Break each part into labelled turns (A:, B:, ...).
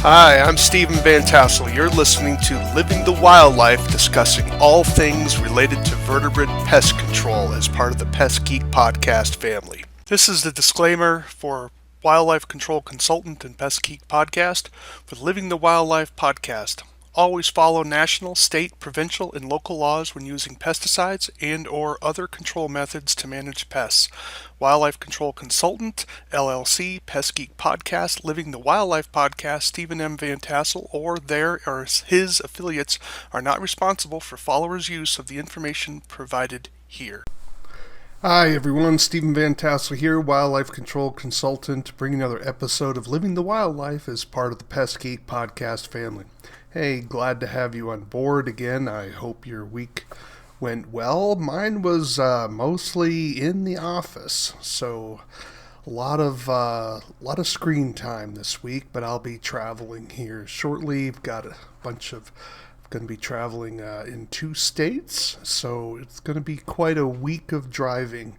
A: Hi, I'm Steven Vantassel. You're listening to Living the Wildlife, discussing all things related to vertebrate pest control as part of the Pest Geek podcast family. This is the disclaimer for Wildlife Control Consultant and Pest Geek podcast for the Living the Wildlife podcast. Always follow national, state, provincial, and local laws when using pesticides and or other control methods to manage pests. Wildlife Control Consultant, LLC, Pest Geek Podcast, Living the Wildlife Podcast, Steven M. Vantassel, or their or his affiliates are not responsible for followers' use of the information provided here. Hi everyone, Steven Vantassel here, Wildlife Control Consultant, bringing another episode of Living the Wildlife as part of the Pest Geek Podcast family. Hey, glad to have you on board again. I hope your week went well. Mine was mostly in the office, so a lot of screen time this week. But I'll be traveling here shortly. I've got going to be traveling in 2 states, so it's going to be quite a week of driving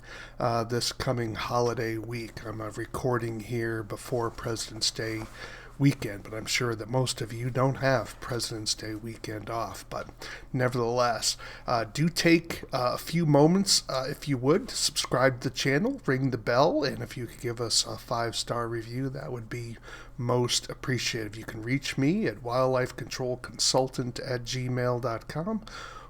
A: this coming holiday week. I'm recording here before President's Day weekend, but I'm sure that most of you don't have President's Day weekend off. But nevertheless, do take a few moments, if you would, to subscribe to the channel, ring the bell, and if you could give us a 5-star review, that would be most appreciated. You can reach me at wildlifecontrolconsultant@gmail.com.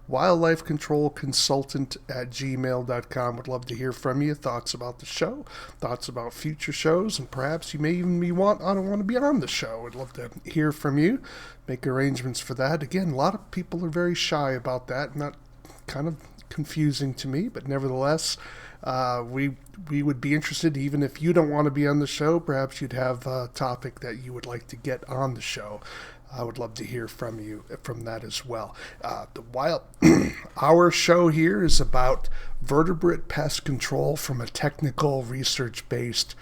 A: wildlifecontrolconsultant@gmail.com. Would love to hear from you. Thoughts about the show, thoughts about future shows, and perhaps you may even I don't want to be on the show. I'd love to hear from you. Make arrangements for that. Again, a lot of people are very shy about that. Not kind of confusing to me, but nevertheless, we would be interested, even if you don't want to be on the show. Perhaps you'd have a topic that you would like to get on the show. I would love to hear from you from that as well. Our show here is about vertebrate pest control from a technical, research-based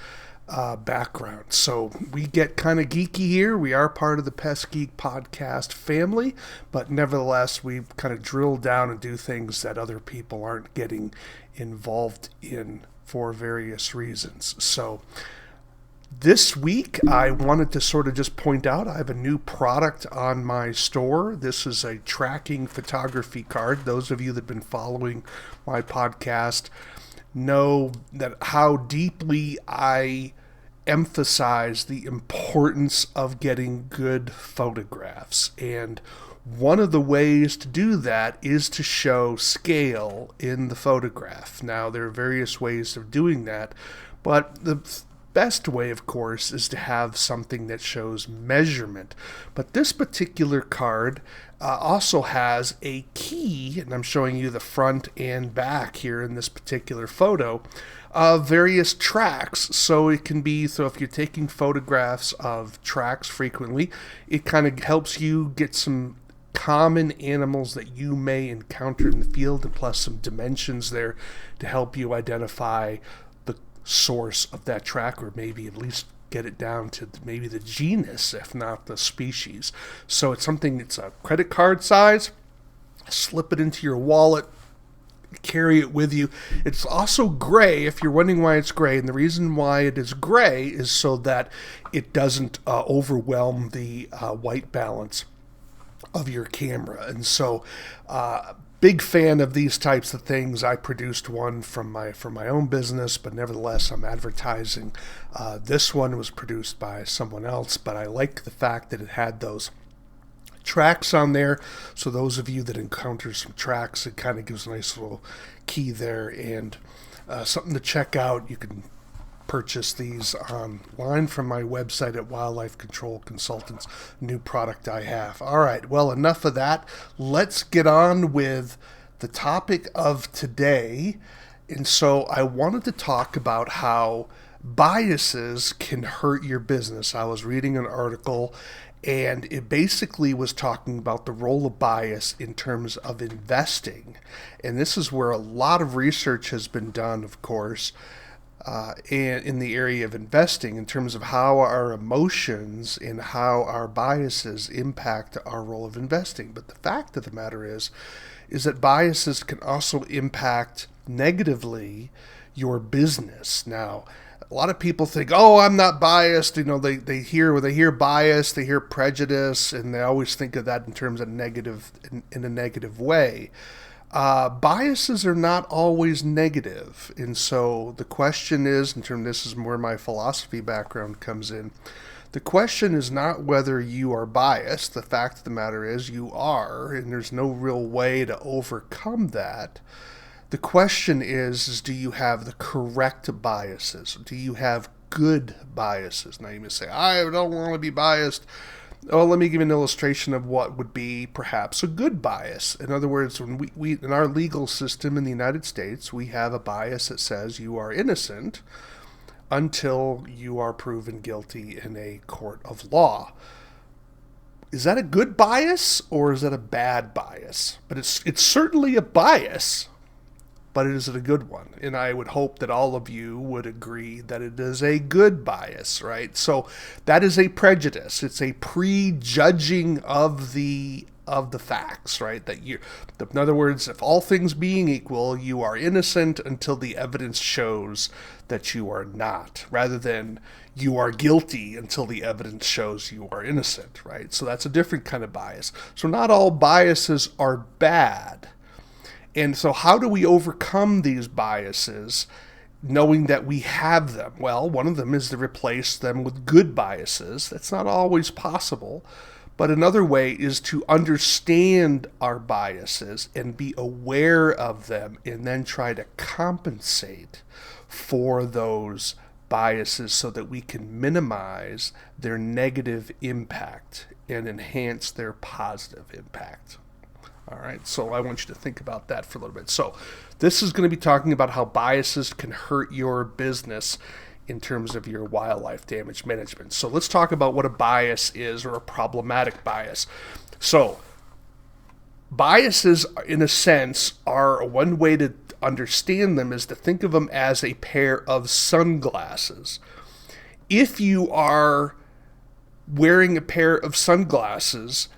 A: background. So we get kind of geeky here. We are part of the Pest Geek podcast family, but nevertheless, we kind of drill down and do things that other people aren't getting involved in for various reasons. So this week, I wanted to sort of just point out I have a new product on my store. This is a tracking photography card. Those of you that have been following my podcast know that how deeply I emphasize the importance of getting good photographs. And one of the ways to do that is to show scale in the photograph. Now, there are various ways of doing that, but the best way, of course, is to have something that shows measurement. But this particular card also has a key, and I'm showing you the front and back here in this particular photo, of various tracks. So it can be, so if you're taking photographs of tracks frequently, it kind of helps you get some common animals that you may encounter in the field, and plus some dimensions there to help you identify source of that track, or maybe at least get it down to maybe the genus, if not the species. So it's a credit card size. Slip it into your wallet, carry it with you. It's also gray, if you're wondering why it's gray, and the reason why it is gray is so that it doesn't overwhelm the white balance of your camera. And so big fan of these types of things. I produced one from my own business, but nevertheless, I'm advertising. This one was produced by someone else, but I like the fact that it had those tracks on there. So those of you that encounter some tracks, it kind of gives a nice little key there, and something to check out. You can purchase these online from my website at Wildlife Control Consultants, new product I have. All right, well, enough of that. Let's get on with the topic of today. And so I wanted to talk about how biases can hurt your business. I was reading an article, and it basically was talking about the role of bias in terms of investing. And this is where a lot of research has been done, of course, and in the area of investing, in terms of how our emotions and how our biases impact our role of investing. But the fact of the matter is that biases can also impact negatively your business. Now, A lot of people think, oh, I'm not biased. You know, they hear, when they hear bias, they hear prejudice, and they always think of that in terms of negative, in a negative way. Biases are not always negative. And so the question is, in terms, this is where my philosophy background comes in. The question is not whether you are biased. The fact of the matter is you are, and there's no real way to overcome that. The question is do you have the correct biases? Do you have good biases? Now you may say, I don't want to be biased. Oh, let me give you an illustration of what would be perhaps a good bias. In other words, when we in our legal system in the United States, we have a bias that says you are innocent until you are proven guilty in a court of law. Is that a good bias or is that a bad bias? But it's certainly a bias, but is it a good one? And I would hope that all of you would agree that it is a good bias, right? So that is a prejudice. It's a prejudging of the facts, right? That you, in other words, if all things being equal, you are innocent until the evidence shows that you are not, rather than you are guilty until the evidence shows you are innocent, right? So that's a different kind of bias. So not all biases are bad. And so how do we overcome these biases knowing that we have them? Well, one of them is to replace them with good biases. That's not always possible. But another way is to understand our biases and be aware of them and then try to compensate for those biases so that we can minimize their negative impact and enhance their positive impact. All right, so I want you to think about that for a little bit. So this is going to be talking about how biases can hurt your business in terms of your wildlife damage management. So let's talk about what a bias is, or a problematic bias. So biases, in a sense, are one way to understand them is to think of them as a pair of sunglasses. If you are wearing a pair of sunglasses,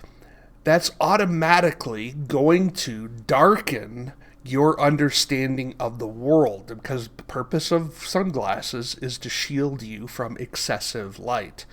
A: that's automatically going to darken your understanding of the world, because the purpose of sunglasses is to shield you from excessive light.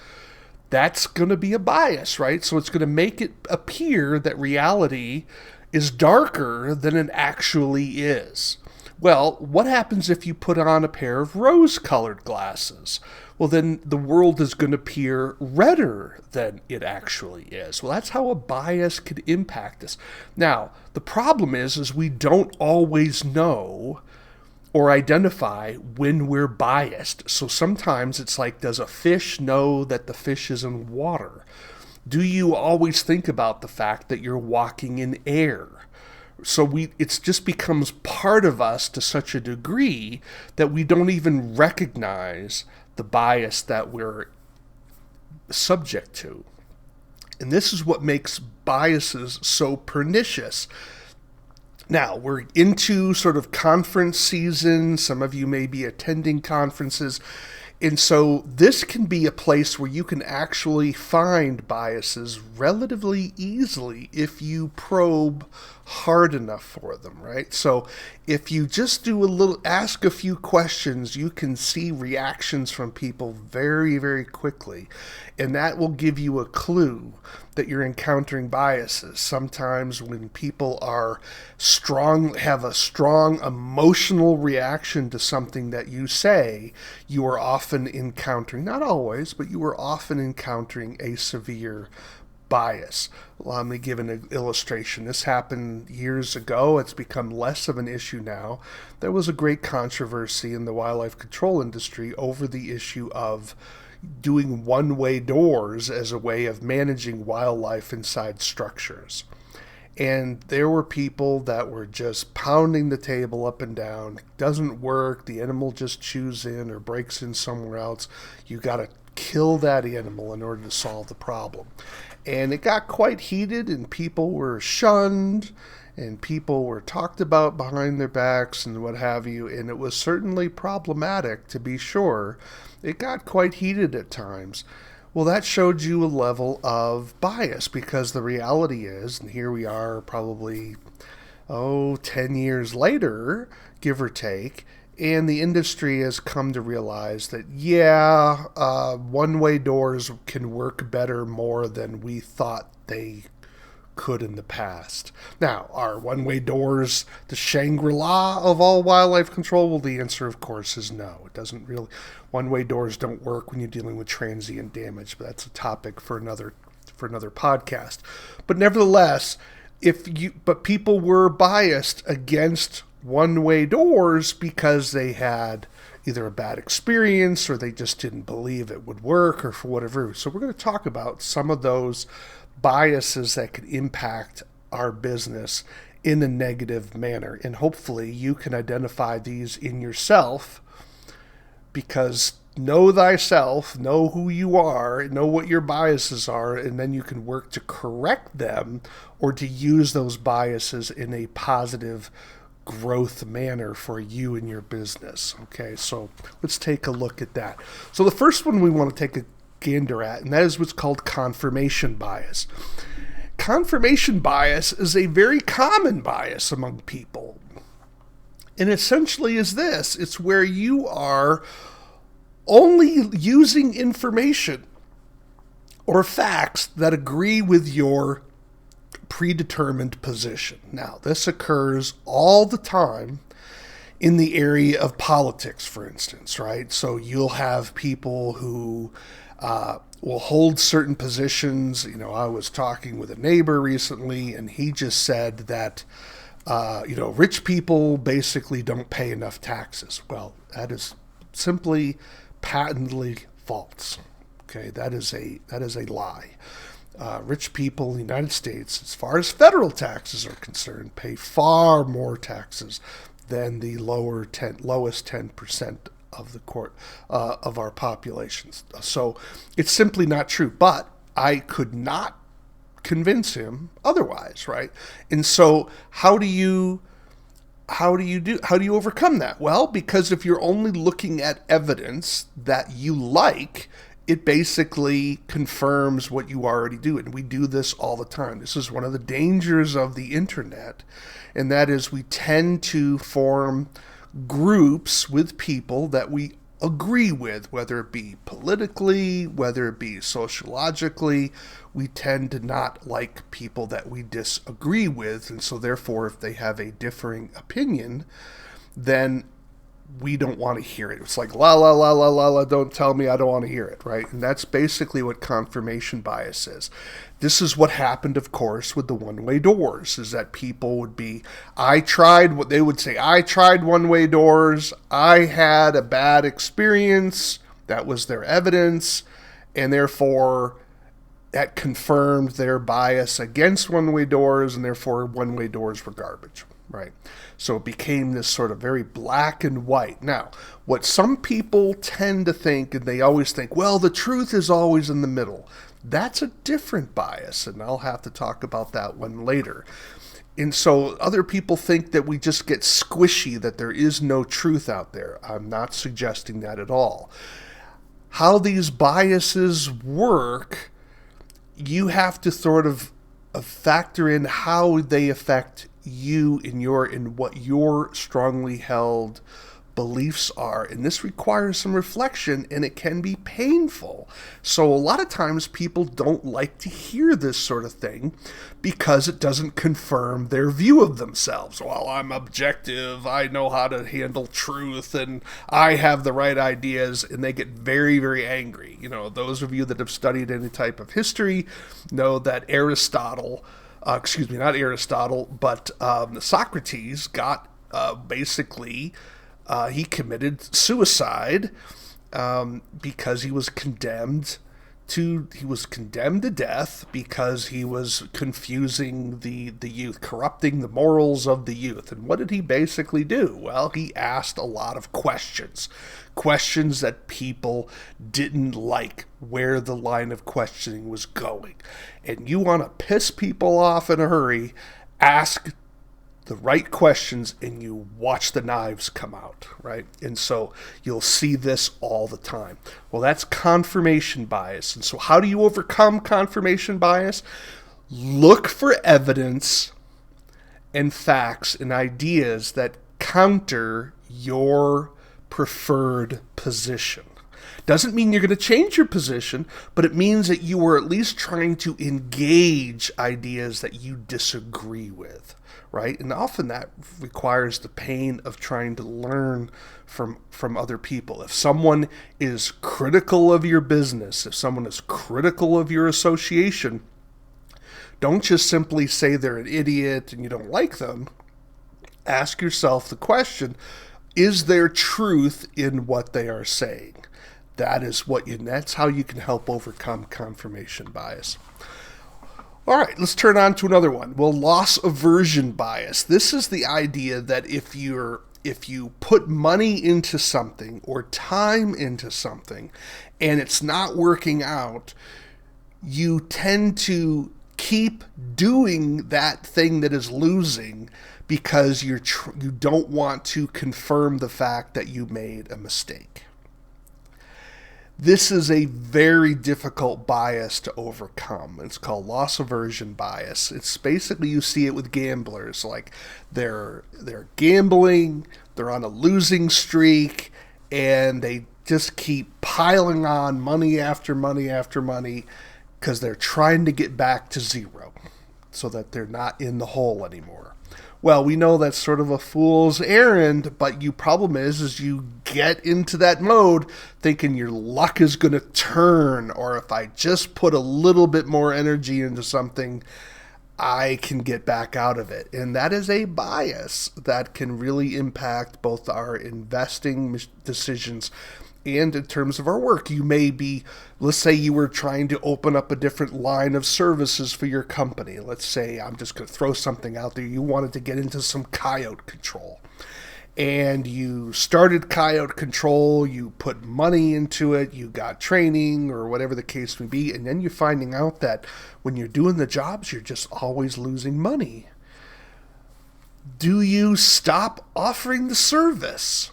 A: That's going to be a bias, right? So it's going to make it appear that reality is darker than it actually is. Well, what happens if you put on a pair of rose-colored glasses? Well, then the world is going to appear redder than it actually is. Well, that's how a bias could impact us. Now, the problem is we don't always know or identify when we're biased. So sometimes it's like, does a fish know that the fish is in water? Do you always think about the fact that you're walking in air? So it just becomes part of us to such a degree that we don't even recognize the bias that we're subject to. And this is what makes biases so pernicious. Now, we're into sort of conference season. Some of you may be attending conferences. And so this can be a place where you can actually find biases relatively easily if you probe hard enough for them, right? So if you just ask a few questions, you can see reactions from people very, very quickly. And that will give you a clue that you're encountering biases. Sometimes when people have a strong emotional reaction to something that you say, you are often encountering, not always, but you are often encountering a severe bias. Let me give an illustration. This happened years ago. It's become less of an issue now. There was a great controversy in the wildlife control industry over the issue of doing one-way doors as a way of managing wildlife inside structures. And there were people that were just pounding the table up and down. Doesn't work. The animal just chews in or breaks in somewhere else. You got to kill that animal in order to solve the problem. And it got quite heated, and people were shunned, and people were talked about behind their backs and what have you. And it was certainly problematic, to be sure. It got quite heated at times. Well, that showed you a level of bias, because the reality is, and here we are probably, 10 years later, give or take, And the industry has come to realize that, yeah, one-way doors can work better more than we thought they could in the past. Now, are one-way doors the Shangri-La of all wildlife control? Well, the answer, of course, is no. It doesn't really. One-way doors don't work when you're dealing with transient damage, but that's a topic for another podcast. But nevertheless, but people were biased against one-way doors because they had either a bad experience or they just didn't believe it would work or for whatever. So we're going to talk about some of those biases that could impact our business in a negative manner. And hopefully you can identify these in yourself, because know thyself, know who you are, know what your biases are, and then you can work to correct them or to use those biases in a positive growth manner for you and your business. Okay, so let's take a look at that. So the first one we want to take a gander at, and that is what's called confirmation bias. Confirmation bias is a very common bias among people. And essentially is this: it's where you are only using information or facts that agree with your predetermined position. Now, this occurs all the time in the area of politics, for instance, right? So you'll have people who will hold certain positions. I was talking with a neighbor recently, and he just said that, rich people basically don't pay enough taxes. Well, that is simply patently false. Okay, that is a lie. Rich people in the United States, as far as federal taxes are concerned, pay far more taxes than the lowest 10% of our populations. So it's simply not true. But I could not convince him otherwise, right? And so how do you overcome that? Well, because if you're only looking at evidence that you like, it basically confirms what you already do. And we do this all the time. This is one of the dangers of the internet, and that is we tend to form groups with people that we agree with, whether it be politically, whether it be sociologically. We tend to not like people that we disagree with, and so therefore if they have a differing opinion, then we don't want to hear it. It's like, la, la, la, la, la, la, don't tell me, I don't want to hear it, right? And that's basically what confirmation bias is. This is what happened, of course, with the one-way doors, is that people would be, I tried one-way doors, I had a bad experience, that was their evidence, and therefore that confirmed their bias against one-way doors, and therefore one-way doors were garbage. Right. So it became this sort of very black and white. Now, what some people tend to think, and they always think, well, the truth is always in the middle. That's a different bias, and I'll have to talk about that one later. And so other people think that we just get squishy, that there is no truth out there. I'm not suggesting that at all. How these biases work, you have to sort of factor in how they affect you in what your strongly held beliefs are. And this requires some reflection, and it can be painful. So a lot of times people don't like to hear this sort of thing because it doesn't confirm their view of themselves. Well, I'm objective, I know how to handle truth, and I have the right ideas, and they get very, very angry. Those of you that have studied any type of history know that Socrates got he committed suicide because he was condemned to death because he was confusing the youth, corrupting the morals of the youth. And what did he basically do? Well, he asked a lot of questions that people didn't like where the line of questioning was going. And you want to piss people off in a hurry, ask the right questions, and you watch the knives come out, right? And so you'll see this all the time. Well, that's confirmation bias. And so how do you overcome confirmation bias? Look for evidence and facts and ideas that counter your preferred position. Doesn't mean you're going to change your position, but it means that you are at least trying to engage ideas that you disagree with, right? And often that requires the pain of trying to learn from other people. If someone is critical of your business, if someone is critical of your association, don't just simply say they're an idiot and you don't like them. Ask yourself the question, is there truth in what they are saying? That's how you can help overcome confirmation bias. All right, let's turn on to another one. Well, loss aversion bias. This is the idea that if you put money into something or time into something and it's not working out, you tend to keep doing that thing that is losing because you don't want to confirm the fact that you made a mistake. This is a very difficult bias to overcome. It's called loss aversion bias. It's basically, you see it with gamblers. Like they're gambling, they're on a losing streak, and they just keep piling on money after money after money because they're trying to get back to zero so that they're not in the hole anymore. Well, we know that's sort of a fool's errand, but your problem is you get into that mode thinking your luck is going to turn, or if I just put a little bit more energy into something, I can get back out of it. And that is a bias that can really impact both our investing decisions and in terms of our work. You may be, let's say you were trying to open up a different line of services for your company. Let's say, I'm just going to throw something out there. You wanted to get into some coyote control. And you started coyote control, you put money into it, you got training or whatever the case may be, and then you're finding out that when you're doing the jobs, you're just always losing money. Do you stop offering the service?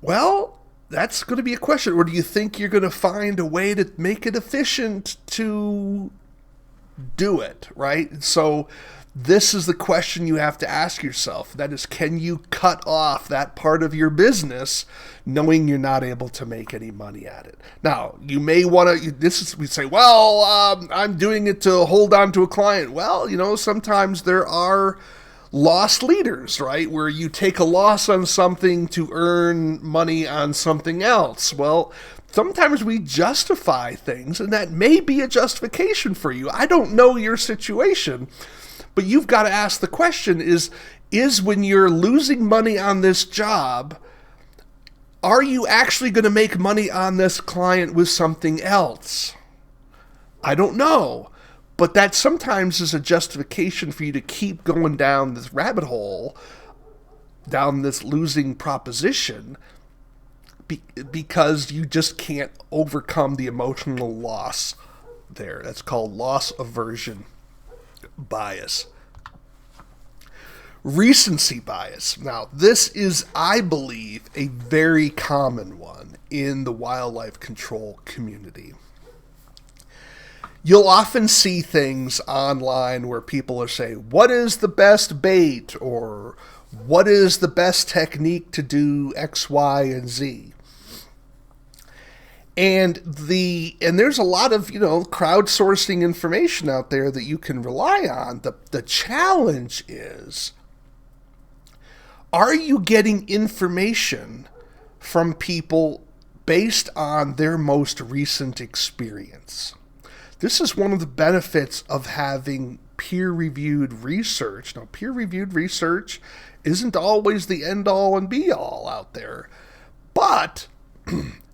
A: Well, that's going to be a question. Or do you think you're going to find a way to make it efficient to do it, right? So this is the question you have to ask yourself. That is, can you cut off that part of your business knowing you're not able to make any money at it? Now, you may want to, we say, well, I'm doing it to hold on to a client. Well, sometimes there are loss leaders, right? Where you take a loss on something to earn money on something else. Well, sometimes we justify things, and that may be a justification for you. I don't know your situation, but you've got to ask the question, is when you're losing money on this job, are you actually going to make money on this client with something else? I don't know. But that sometimes is a justification for you to keep going down this rabbit hole, down this losing proposition, because you just can't overcome the emotional loss there. That's called loss aversion bias. Recency bias. Now, this is, I believe, a very common one in the wildlife control community. You'll often see things online where people are saying, what is the best bait? Or what is the best technique to do X, Y, and Z? And there's a lot of, crowdsourcing information out there that you can rely on. The challenge is, are you getting information from people based on their most recent experience? This is one of the benefits of having peer-reviewed research. Now, peer-reviewed research isn't always the end-all and be-all out there. But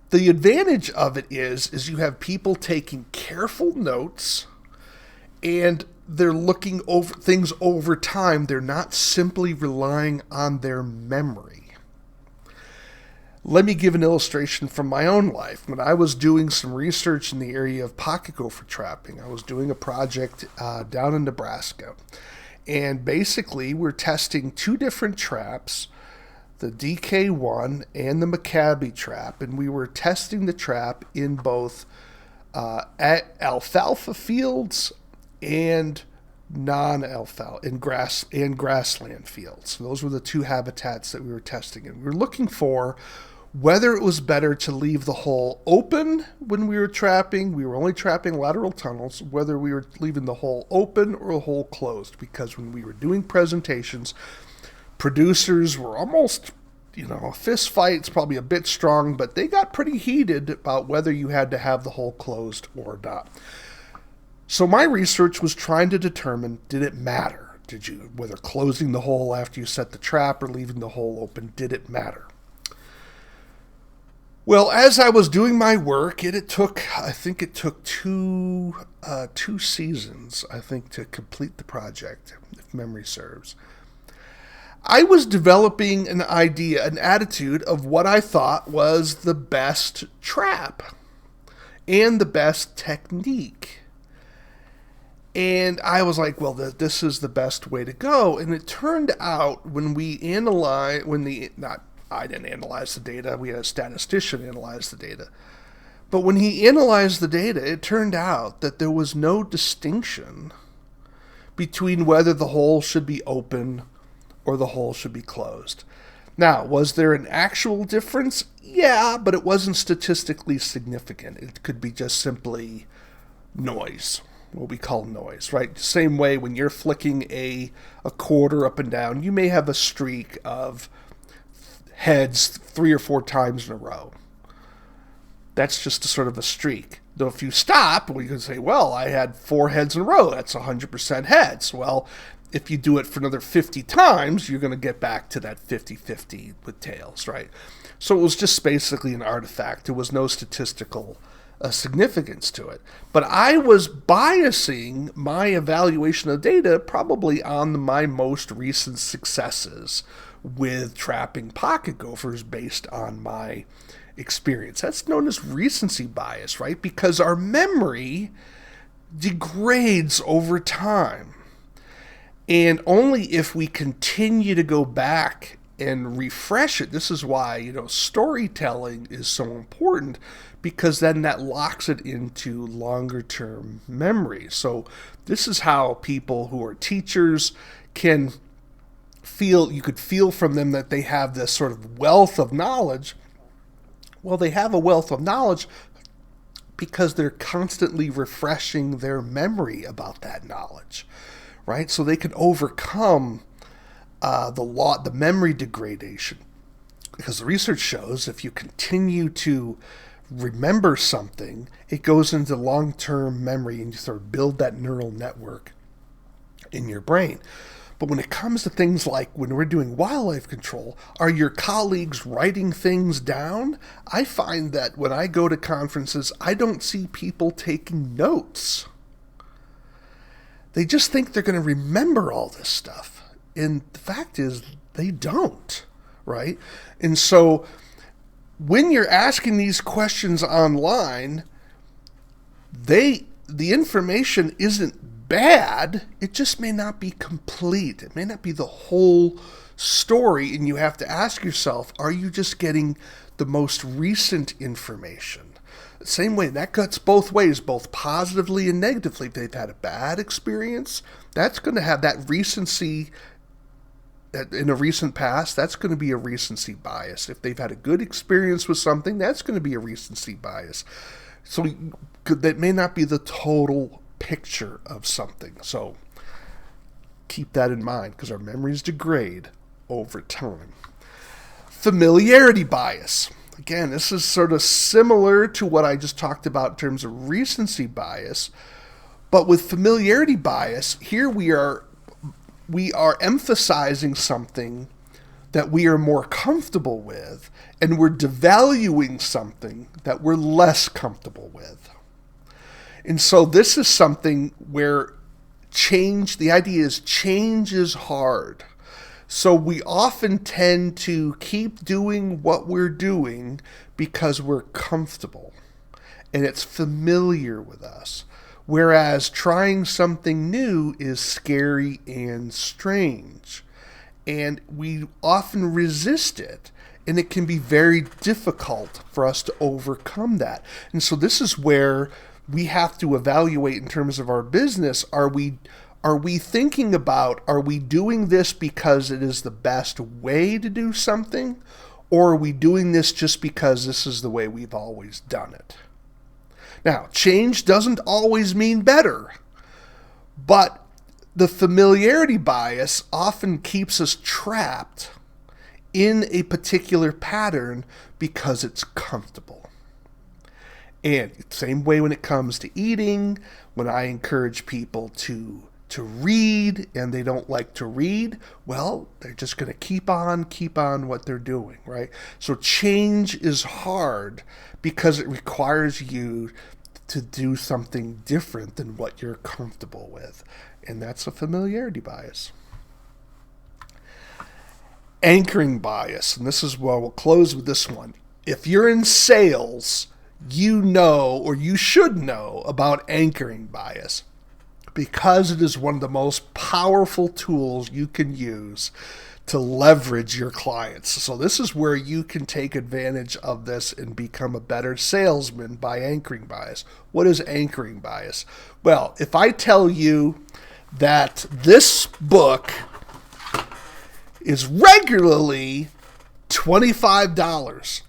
A: the advantage of it is you have people taking careful notes, and they're looking over things over time. They're not simply relying on their memory. Let me give an illustration from my own life. When I was doing some research in the area of pocket gopher trapping, I was doing a project down in Nebraska. And basically, we're testing two different traps, the DK1 and the Maccabi trap. And we were testing the trap in both alfalfa fields and non-alfalfa, and grassland fields. Those were the two habitats that we were testing. And we were looking for whether it was better to leave the hole open when we were trapping. We were only trapping lateral tunnels, whether we were leaving the hole open or the hole closed. Because when we were doing presentations, producers were almost, a fist fight's probably a bit strong, but they got pretty heated about whether you had to have the hole closed or not. So my research was trying to determine, did it matter? Whether closing the hole after you set the trap or leaving the hole open, did it matter? Well, as I was doing my work, it took two seasons, to complete the project, if memory serves. I was developing an idea, an attitude of what I thought was the best trap and the best technique. And I was like, well, this is the best way to go. And it turned out I didn't analyze the data. We had a statistician analyze the data. But when he analyzed the data, it turned out that there was no distinction between whether the hole should be open or the hole should be closed. Now, was there an actual difference? Yeah, but it wasn't statistically significant. It could be just simply noise, what we call noise, right? Same way when you're flicking a quarter up and down, you may have a streak of heads 3 or 4 times in a row. That's just a sort of a streak. Though if you stop, we can say, well, I had 4 heads in a row. That's 100% heads. Well, if you do it for another 50 times, you're going to get back to that 50-50 with tails, right? So it was just basically an artifact. There was no statistical significance to it. But I was biasing my evaluation of data probably on my most recent successes with trapping pocket gophers based on my experience. That's known as recency bias, right? Because our memory degrades over time. And only if we continue to go back and refresh it. This is why, storytelling is so important, because then that locks it into longer term memory. So this is how people who are teachers can feel, you could feel from them that they have this sort of wealth of knowledge. Well, they have a wealth of knowledge because they're constantly refreshing their memory about that knowledge, right? So they can overcome the memory degradation. Because the research shows if you continue to remember something, it goes into long-term memory and you sort of build that neural network in your brain. But when it comes to things like when we're doing wildlife control, are your colleagues writing things down? I find that when I go to conferences, I don't see people taking notes. They just think they're going to remember all this stuff. And the fact is, they don't, right? And so when you're asking these questions online, the information isn't bad, it just may not be complete. It may not be the whole story, and you have to ask yourself, are you just getting the most recent information? Same way, that cuts both ways, both positively and negatively. If they've had a bad experience, that's going to have that recency in a recent past, that's going to be a recency bias. If they've had a good experience with something, that's going to be a recency bias. So that may not be the total picture of something. So keep that in mind, because our memories degrade over time. Familiarity bias. Again, this is sort of similar to what I just talked about in terms of recency bias, but with familiarity bias, here we are emphasizing something that we are more comfortable with, and we're devaluing something that we're less comfortable with. And so this is something where the idea is change is hard. So we often tend to keep doing what we're doing because we're comfortable and it's familiar with us. Whereas trying something new is scary and strange. And we often resist it. And it can be very difficult for us to overcome that. And so this is where we have to evaluate in terms of our business. Are we are we thinking about, are we doing this because it is the best way to do something? Or are we doing this just because this is the way we've always done it? Now, change doesn't always mean better, but the familiarity bias often keeps us trapped in a particular pattern because it's comfortable. And same way when it comes to eating, when I encourage people to read and they don't like to read, well, they're just going to keep on what they're doing, right? So change is hard because it requires you to do something different than what you're comfortable with. And that's a familiarity bias. Anchoring bias, and this is where we'll close with this one. If you're in sales, you know, or you should know about anchoring bias, because it is one of the most powerful tools you can use to leverage your clients. So this is where you can take advantage of this and become a better salesman by anchoring bias. What is anchoring bias? Well, if I tell you that this book is regularly $25,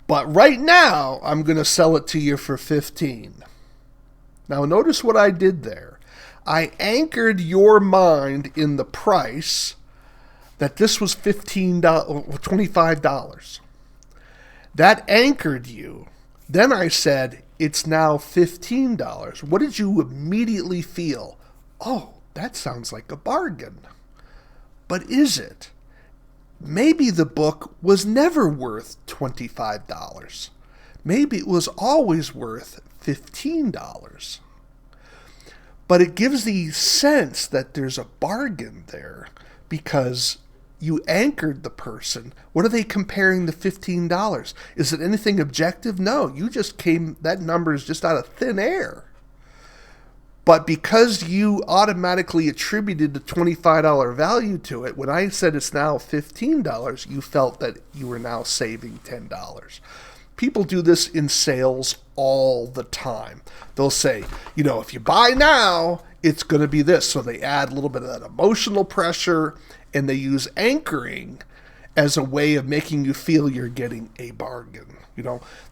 A: but right now I'm going to sell it to you for $15. Now notice what I did there. I anchored your mind in the price that this was $25. That anchored you. Then I said, it's now $15. What did you immediately feel? Oh, that sounds like a bargain. But is it? Maybe the book was never worth $25. Maybe it was always worth $15. But it gives the sense that there's a bargain there because you anchored the person. What are they comparing the $15? Is it anything objective? No, you just that number is just out of thin air. But because you automatically attributed the $25 value to it, when I said it's now $15, you felt that you were now saving $10. People do this in sales all the time. They'll say, if you buy now, it's going to be this. So they add a little bit of that emotional pressure, and they use anchoring as a way of making you feel you're getting a bargain.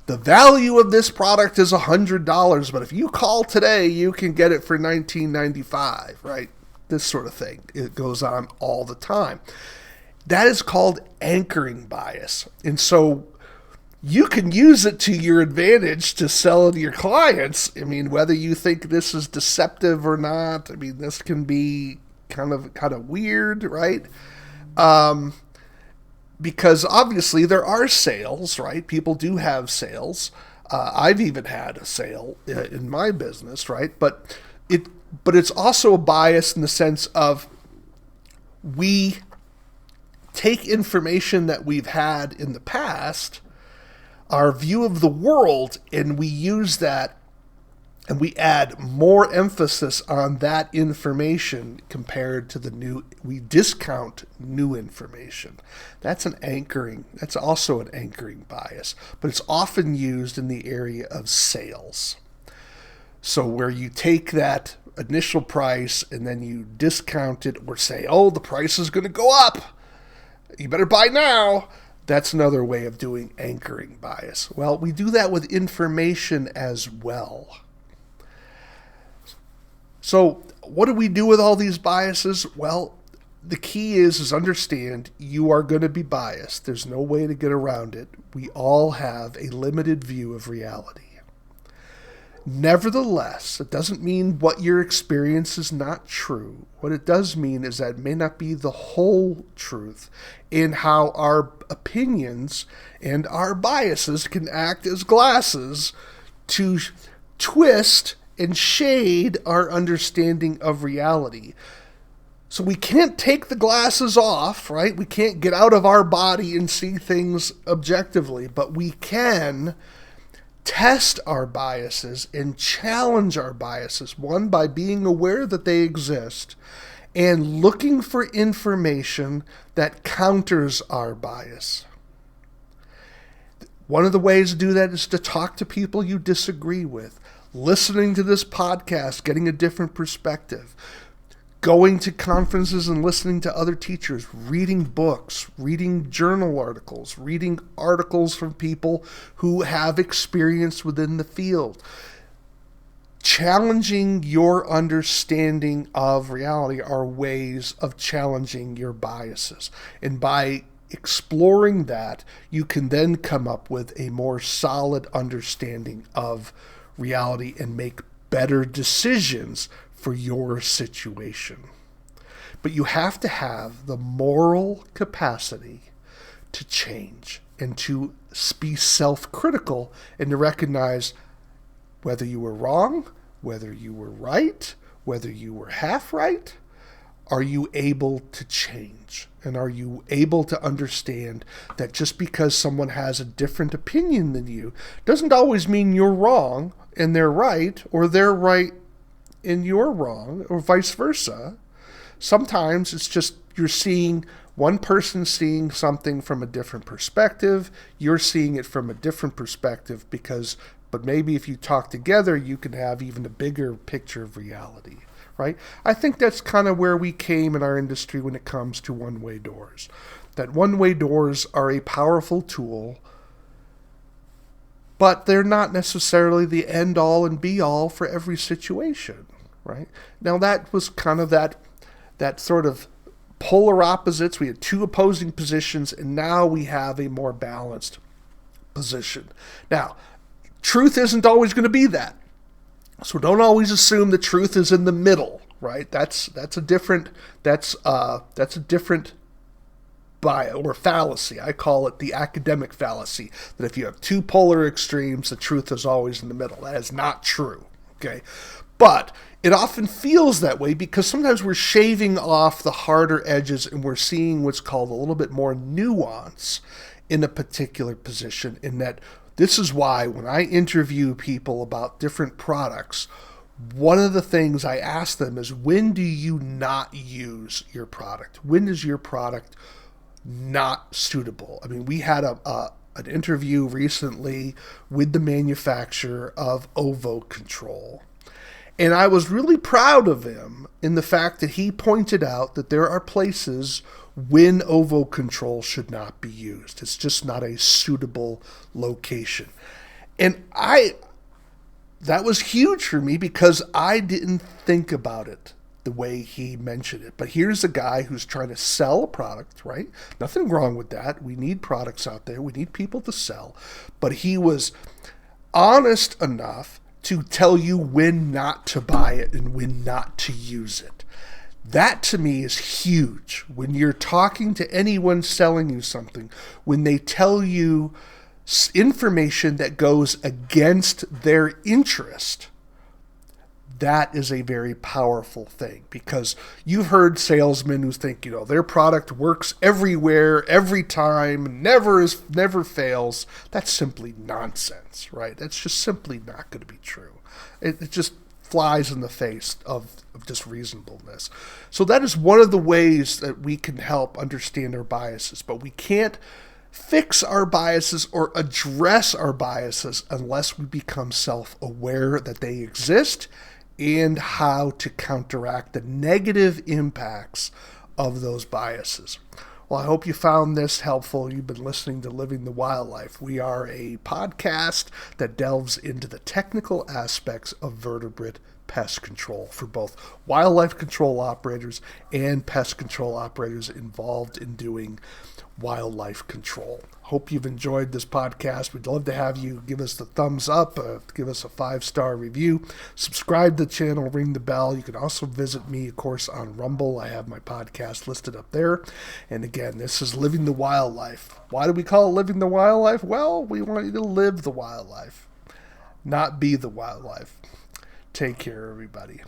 A: The value of this product is $100, but if you call today, you can get it for $19.95, right? This sort of thing. It goes on all the time. That is called anchoring bias. And so you can use it to your advantage to sell to your clients. I mean, whether you think this is deceptive or not, this can be kind of weird, right? Because obviously there are sales, right? People do have sales. I've even had a sale in my business, right? But it's also a bias in the sense of we take information that we've had in the past, our view of the world, and we use that and we add more emphasis on that information compared to the new. We discount new information. That's also an anchoring bias, but it's often used in the area of sales. So where you take that initial price and then you discount it or say, oh, the price is going to go up, you better buy now. That's another way of doing anchoring bias. Well, we do that with information as well. So what do we do with all these biases? Well, the key is understand you are going to be biased. There's no way to get around it. We all have a limited view of reality. Nevertheless, it doesn't mean what your experience is not true. What it does mean is that it may not be the whole truth in how our opinions and our biases can act as glasses to twist and shade our understanding of reality. So we can't take the glasses off, right? We can't get out of our body and see things objectively, but we can test our biases and challenge our biases. One, by being aware that they exist and looking for information that counters our bias. One of the ways to do that is to talk to people you disagree with. Listening to this podcast, getting a different perspective. going to conferences and listening to other teachers, reading books, reading journal articles, reading articles from people who have experience within the field. Challenging your understanding of reality are ways of challenging your biases. And by exploring that, you can then come up with a more solid understanding of reality and make better decisions for your situation. But you have to have the moral capacity to change and to be self-critical and to recognize whether you were wrong, whether you were right, whether you were half right. Are you able to change? And are you able to understand that just because someone has a different opinion than you doesn't always mean you're wrong and they're right, or they're right and you're wrong, or vice versa. Sometimes it's just you're seeing one person seeing something from a different perspective. You're seeing it from a different perspective but maybe if you talk together, you can have even a bigger picture of reality, right? I think that's kind of where we came in our industry when it comes to one-way doors. That one-way doors are a powerful tool, but they're not necessarily the end-all and be-all for every situation, right? Now that was kind of that sort of polar opposites. We had two opposing positions, and now we have a more balanced position. Now, truth isn't always going to be that. So don't always assume the truth is in the middle, right? That's a different bias or fallacy. I call it the academic fallacy, that if you have two polar extremes, the truth is always in the middle. That is not true, okay? But it often feels that way because sometimes we're shaving off the harder edges and we're seeing what's called a little bit more nuance in a particular position. In that, this is why when I interview people about different products, one of the things I ask them is, when do you not use your product? When is your product not suitable? I mean, we had an interview recently with the manufacturer of ovo control. And I was really proud of him in the fact that he pointed out that there are places when ovo control should not be used. It's just not a suitable location. And that was huge for me because I didn't think about it the way he mentioned it. But here's a guy who's trying to sell a product, right? Nothing wrong with that. We need products out there. We need people to sell. But he was honest enough to tell you when not to buy it and when not to use it. That to me is huge. When you're talking to anyone selling you something, when they tell you information that goes against their interest, that is a very powerful thing, because you've heard salesmen who think, their product works everywhere, every time, never fails. That's simply nonsense, right? That's just simply not going to be true. It just flies in the face of just reasonableness. So that is one of the ways that we can help understand our biases, but we can't fix our biases or address our biases unless we become self-aware that they exist and how to counteract the negative impacts of those biases. Well, I hope you found this helpful. You've been listening to Living the Wildlife. We are a podcast that delves into the technical aspects of vertebrate pest control for both wildlife control operators and pest control operators involved in doing wildlife control. Hope you've enjoyed this podcast. We'd love to have you give us the thumbs up, give us a 5-star review, subscribe to the channel, ring the bell. You can also visit me, of course, on Rumble. I have my podcast listed up there. And again, this is Living the Wildlife. Why do we call it Living the Wildlife? Well, we want you to live the wildlife, not be the wildlife. Take care, everybody.